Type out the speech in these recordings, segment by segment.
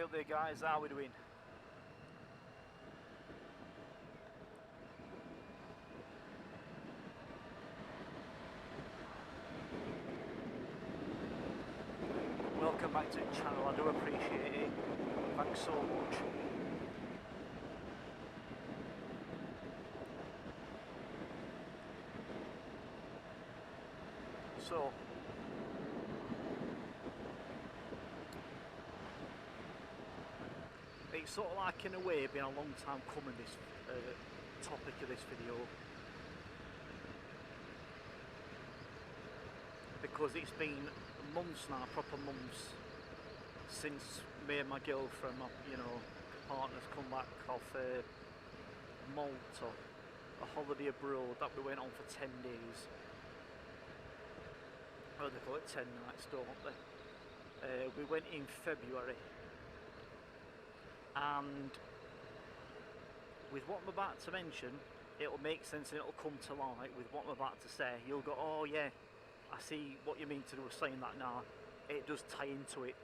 Hey up there guys, how are we doing? Welcome back to the channel, I do appreciate it. Thanks so much. So, it's sort of like in a way been a long time coming, this topic of this video, because it's been months now, proper months, since me and my girlfriend, my partner's come back off Malta, a holiday abroad that we went on for 10 days. Oh, they call it 10 nights, don't they? We went in February, and with what I'm about to mention, it'll make sense and it'll come to light with what I'm about to say. You'll go, oh yeah, I see what you mean to do with saying that now. It does tie into it.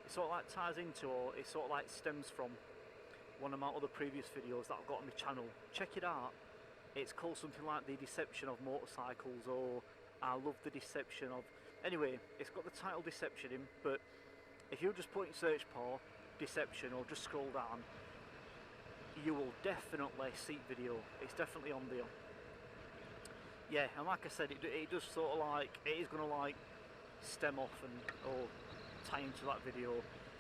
It sort of like ties into, or it sort of like stems from one of my other previous videos that I've got on my channel. Check it out. It's called something like The Deception of Motorcycles, or I Love the Deception of... Anyway, it's got the title Deception in, but if you just put in search bar Deception or just scroll down, you will definitely see video. It's definitely on there. Yeah, and like I said, it does sort of like, it is going to like stem off and or tie into that video.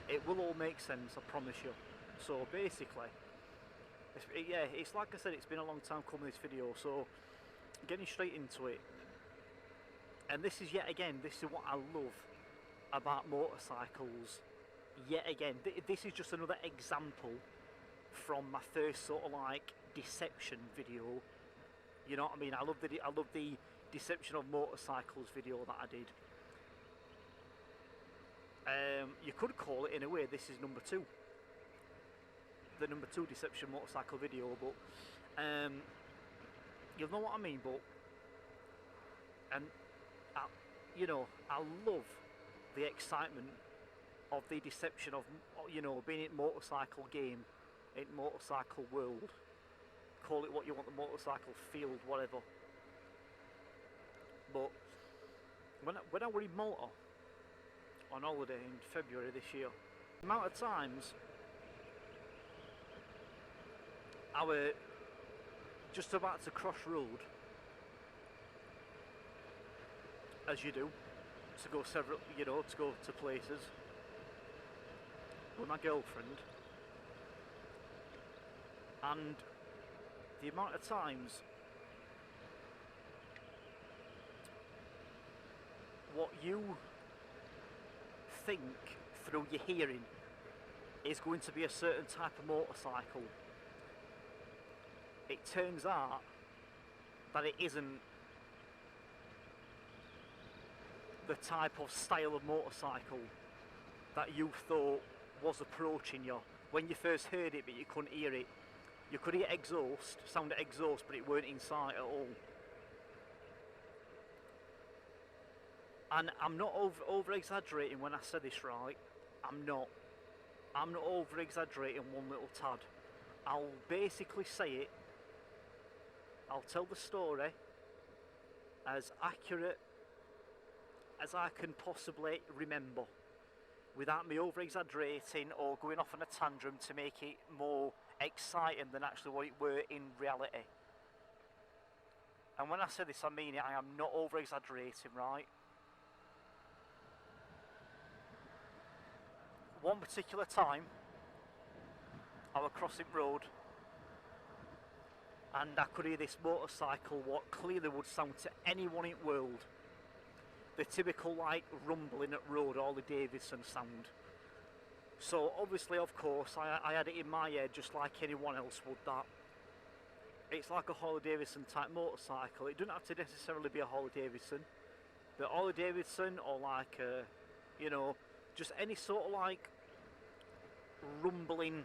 It will all make sense, I promise you. So basically, it's like I said, it's been a long time coming, this video, so getting straight into it. And this is, yet again, this is what I love about motorcycles. Yet again, this is just another example from my first sort of like deception video. You know what I mean? I love the deception of motorcycles video that I did. You could call it, in a way, this is number 2. The number 2 deception motorcycle video, but you'll know what I mean. But I love the excitement of the deception of, being in motorcycle game, in motorcycle world. Call it what you want, the motorcycle field, whatever. But when I were in Malta on holiday in February this year, the amount of times I were just about to cross road, as you do, to go to go to places with my girlfriend, and the amount of times what you think through your hearing is going to be a certain type of motorcycle, it turns out that it isn't the type of style of motorcycle that you thought was approaching you when you first heard it, but you couldn't hear it. You could hear exhaust, sound of exhaust, but it weren't in sight at all. And I'm not over exaggerating when I say this, right? I'm not over exaggerating one little tad. I'll basically say it, I'll tell the story as accurate as I can possibly remember, without me over exaggerating or going off on a tantrum to make it more exciting than actually what it were in reality. And when I say this, I mean it. I am not over exaggerating, right? One particular time I was crossing road and I could hear this motorcycle, what clearly would sound to anyone in the world the typical like rumbling at road, Harley Davidson sound. So obviously, of course, I had it in my head just like anyone else would, that it's like a Harley Davidson type motorcycle. It doesn't have to necessarily be a Harley Davidson, but Harley Davidson, or like a, just any sort of like rumbling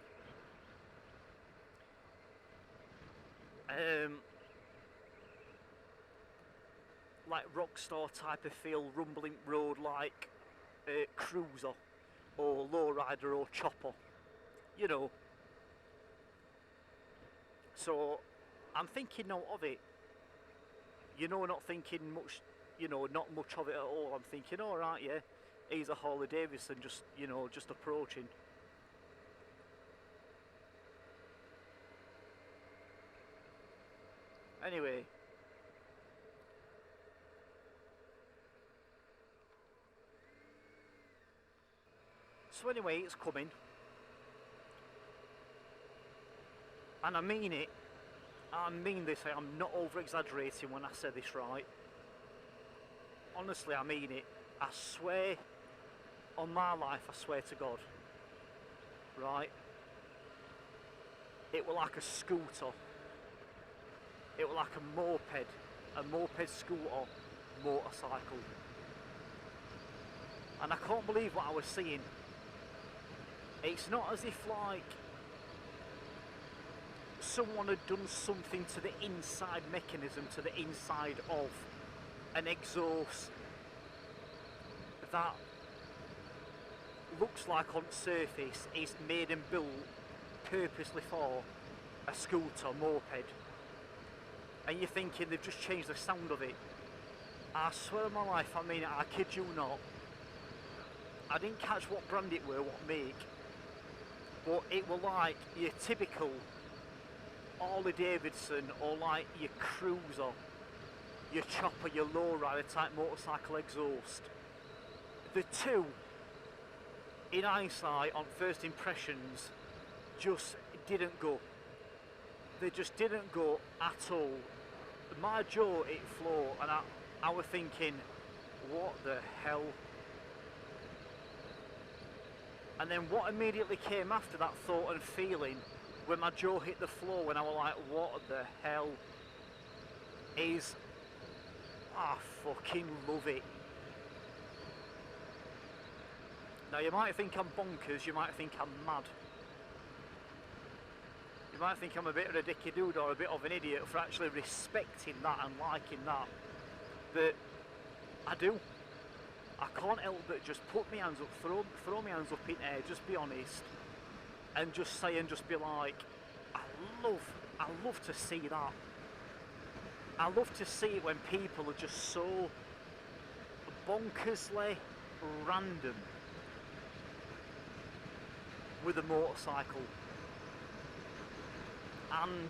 like rockstar type of feel, rumbling road, like cruiser or lowrider or chopper. you know. So I'm thinking now of it, you know, not thinking much, you know, not much of it at all. I'm thinking, all right, yeah, he's a Harley Davidson, just, you know, just approaching. Anyway, so anyway, it's coming, and I mean it. I mean this. I'm not over exaggerating when I say this, right? Honestly, I mean it. I swear on my life, I swear to God, right? It was like a scooter. It was like a moped scooter, motorcycle. And I can't believe what I was seeing. It's not as if like someone had done something to the inside mechanism, to the inside of an exhaust that looks like on surface is made and built purposely for a scooter, moped. And you're thinking they've just changed the sound of it. I swear on my life, I mean it, I kid you not. I didn't catch what brand it were, what make, but it were like your typical Harley Davidson or like your cruiser, your chopper, your lowrider type motorcycle exhaust. The two, in hindsight, on first impressions, just didn't go. They just didn't go at all. My jaw hit floor and I was thinking, what the hell? And then what immediately came after that thought and feeling when my jaw hit the floor, when I was like, what the hell, is, I fucking love it. Now you might think I'm bonkers, you might think I'm mad. You might think I'm a bit of a dicky dude or a bit of an idiot for actually respecting that and liking that. But I do. I can't help but just put my hands up, throw my hands up in air, just be honest. And just say and just be like, I love to see that. I love to see it when people are just so bonkersly random with a motorcycle. And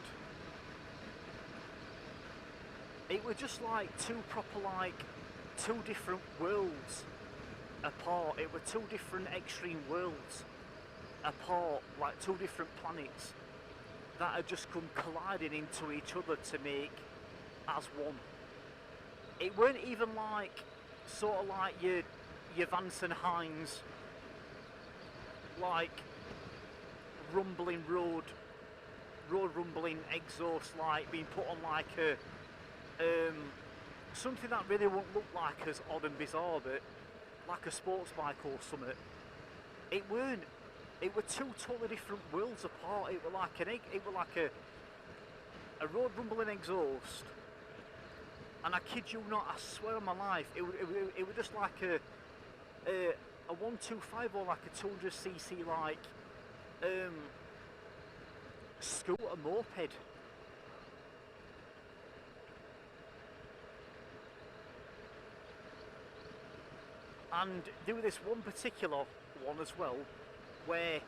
it was just like two different worlds apart. It were two different extreme worlds apart, like two different planets that had just come colliding into each other to make as one. It weren't even like sort of like your Vance and Hines like rumbling road rumbling exhaust like being put on like a something that really won't look like as odd and bizarre, but like a sports bike or something. It weren't. It were two totally different worlds apart. It were like a road rumbling exhaust, and I kid you not, I swear on my life, it was just like a 125 or like a 200cc like scooter moped. And there was this one particular one as well, where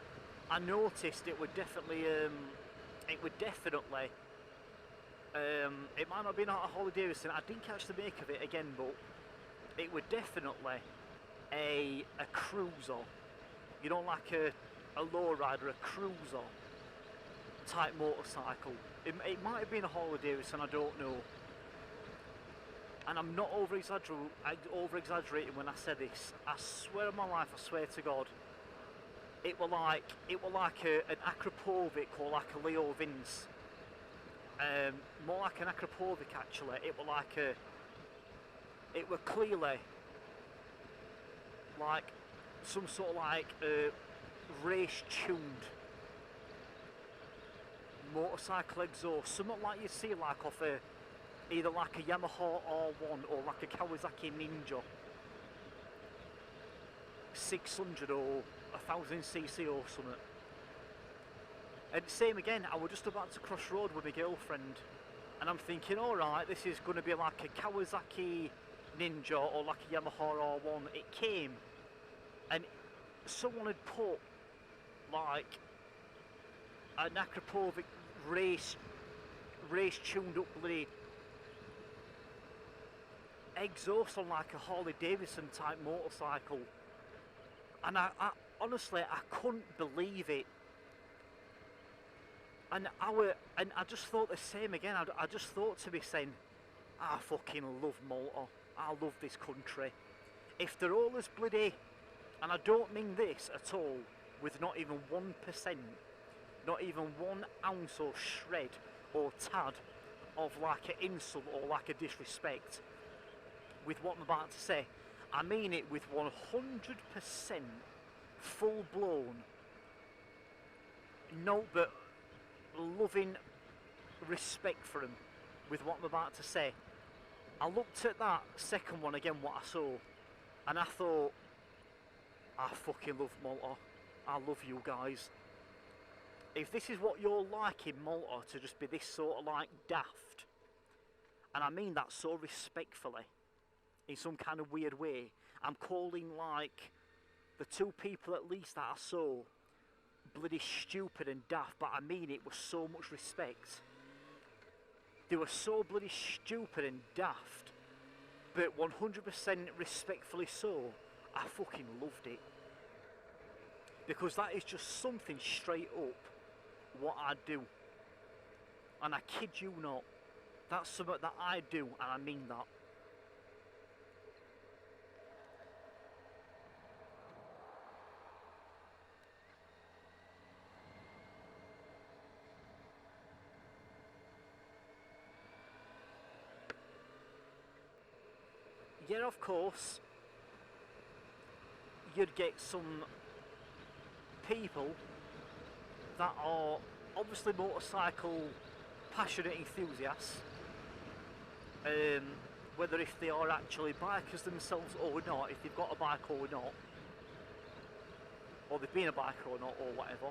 I noticed it would definitely, it might not have been a Harley Davidson, I didn't catch the make of it again, but it would definitely a cruiser, you know, like a lowrider, a cruiser type motorcycle. It might have been a Harley Davidson, I don't know. And I'm not over exaggerating when I say this. I swear on my life, I swear to God, it were like an Akrapovic or like a Leo Vince. More like an Akrapovic actually. It were clearly like some sort of like race tuned motorcycle exhaust, something like you see like off either like a Yamaha R1 or like a Kawasaki Ninja 600 or 1000cc or something. And same again, I was just about to cross road with my girlfriend, and I'm thinking, alright, this is going to be like a Kawasaki Ninja or like a Yamaha R1. It came, and someone had put like an Akrapovic race tuned up bloody exhaust on like a Harley Davidson type motorcycle, and I honestly I couldn't believe it. And I just thought the same again. I just thought to be saying, I fucking love Malta. I love this country. If they're all as bloody, and I don't mean this at all, with not even 1%, not even 1 ounce or shred or tad of like an insult or like a disrespect with what I'm about to say, I mean it with 100% full blown, no but loving respect for him with what I'm about to say. I looked at that second one again, what I saw, and I thought, I fucking love Malta. I love you guys. If this is what you're like in Malta, to just be this sort of like daft, and I mean that so respectfully, in some kind of weird way, I'm calling like the 2 people at least that I saw bloody stupid and daft, but I mean it with so much respect. They were so bloody stupid and daft, but 100% respectfully so. I fucking loved it. Because that is just something straight up what I do. And I kid you not, that's something that I do, and I mean that. Yeah, of course, you'd get some people that are obviously motorcycle passionate enthusiasts, whether if they are actually bikers themselves or not, if they've got a bike or not, or they've been a biker or not, or whatever.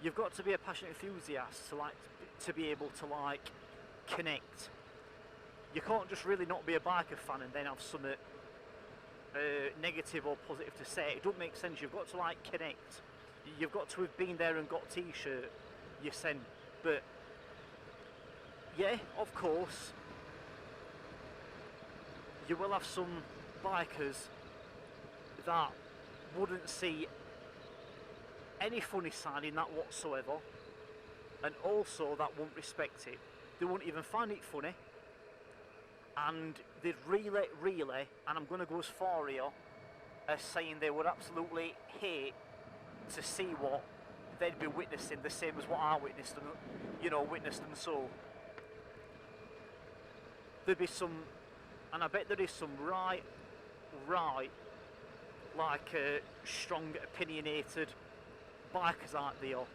You've got to be a passionate enthusiast to be able to like connect. You can't just really not be a biker fan and then have something negative or positive to say. It don't make sense. You've got to like connect. You've got to have been there and got a t-shirt, you send. But yeah, of course, you will have some bikers that wouldn't see any funny side in that whatsoever, and also that won't respect it. They won't even find it funny. And they'd really, and I'm going to go as far here as saying they would absolutely hate to see what they'd be witnessing, the same as what I witnessed and saw. There'd be some, and I bet there is some right, like strong opinionated bikers out there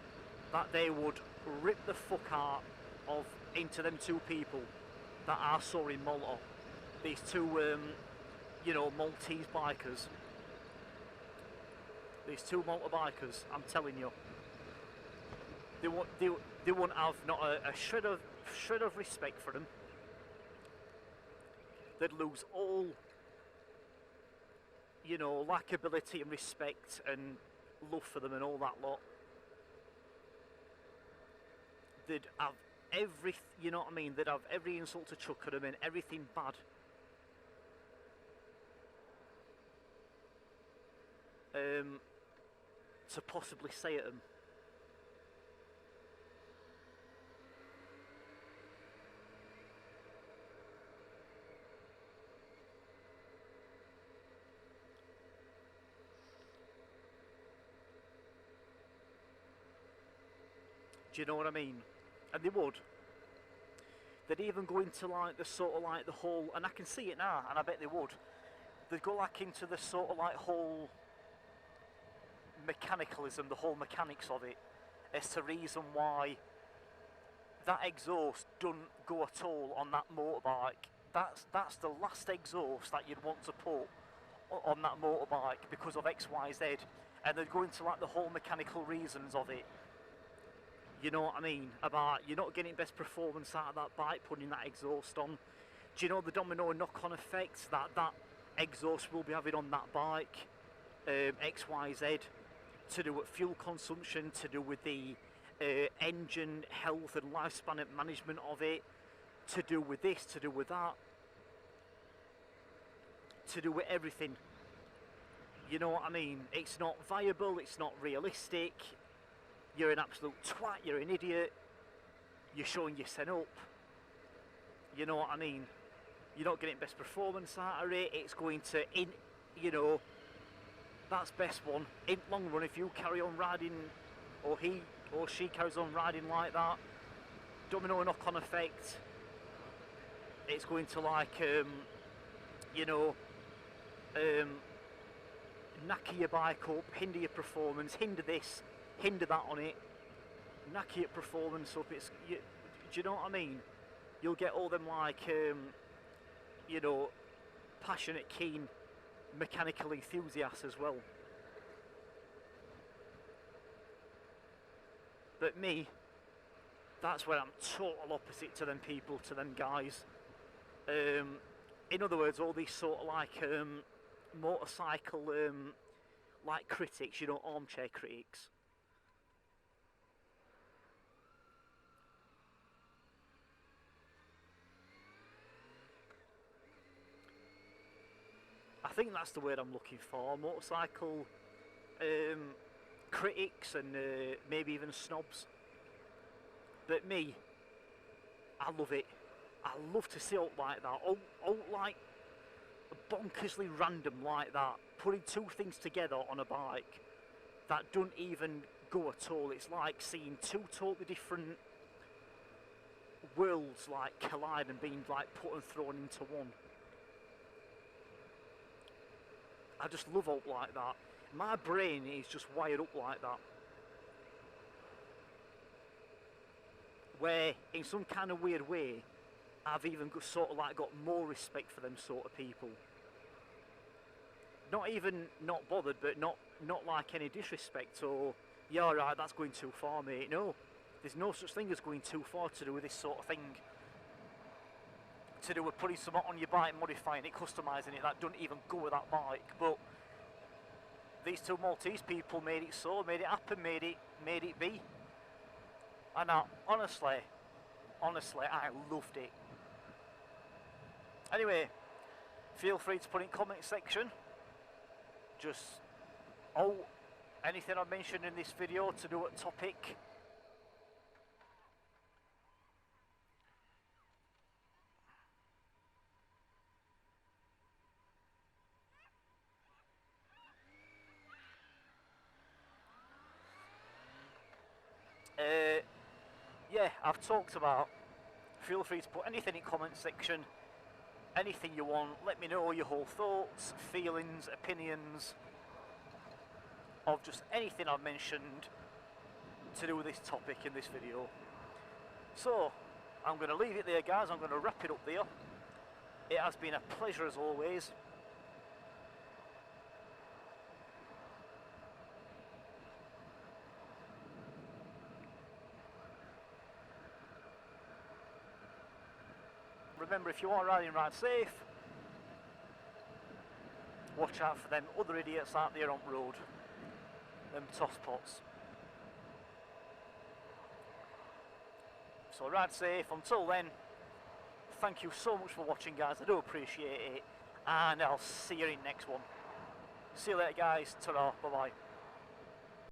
that they would rip the fuck out of into them 2 people that I saw in Malta. These 2, Maltese bikers. These 2 Malta bikers, I'm telling you. They won't have not a shred of respect for them. They'd lose all, likability and respect and love for them and all that lot. They'd have they'd have every insult to chuck at them and everything bad. To possibly say at them. Do you know what I mean? And they would. They'd even go into like the sort of like the whole, and I can see it now, and I bet they would. They'd go like into the sort of like whole mechanicalism, the whole mechanics of it, as to reason why that exhaust doesn't go at all on that motorbike. That's the last exhaust that you'd want to put on that motorbike because of X, Y, Z, and they'd go into like the whole mechanical reasons of it. You know what I mean? About you're not getting best performance out of that bike putting that exhaust on. Do you know the domino knock-on effects that that exhaust will be having on that bike? XYZ, to do with fuel consumption, to do with the engine health and lifespan and management of it, to do with this, to do with that, to do with everything. You know what I mean? It's not viable, it's not realistic. You're an absolute twat, you're an idiot. You're showing your set up. You know what I mean? You're not getting best performance out of it. It's going to, you know, that's best one. In long run, if you carry on riding, or he or she carries on riding like that, domino knock-on effect, it's going to like, you know, knacker your bike up, hinder your performance, hinder this, hinder that on it, knacker your performance up. It's, do you know what I mean? You'll get all them like, you know, passionate, keen, mechanical enthusiasts as well. But me, that's where I'm total opposite to them people, to them guys. In other words, all these sort of like motorcycle like critics, you know, armchair critics. I think that's the word I'm looking for. Motorcycle critics and maybe even snobs. But me, I love it. I love to see out like that. Out like bonkersly random like that. Putting two things together on a bike that don't even go at all. It's like seeing two totally different worlds like collide and being like put and thrown into one. I just love out like that. My brain is just wired up like that. Where, in some kind of weird way, I've even sort of like got more respect for them sort of people. Not even not bothered, but not like any disrespect or, yeah, alright, that's going too far, mate. No, there's no such thing as going too far to do with this sort of thing. To do with putting something on your bike, modifying it, customising it, that don't even go with that bike. But these two Maltese people made it so, made it happen, made it be. And honestly, I loved it. Anyway, feel free to put in comment section. Just, anything I mentioned in this video to do with topic. Yeah, I've talked about. Feel free to put anything in comment section, anything you want. Let me know your whole thoughts, feelings, opinions of just anything I've mentioned to do with this topic in this video. So, I'm going to leave it there, guys. I'm going to wrap it up there. It has been a pleasure as always. Remember, if you are riding, ride safe. Watch out for them other idiots out there on road. Them tosspots. So ride safe. Until then, thank you so much for watching, guys. I do appreciate it. And I'll see you in next one. See you later, guys. Ta-ra. Bye-bye.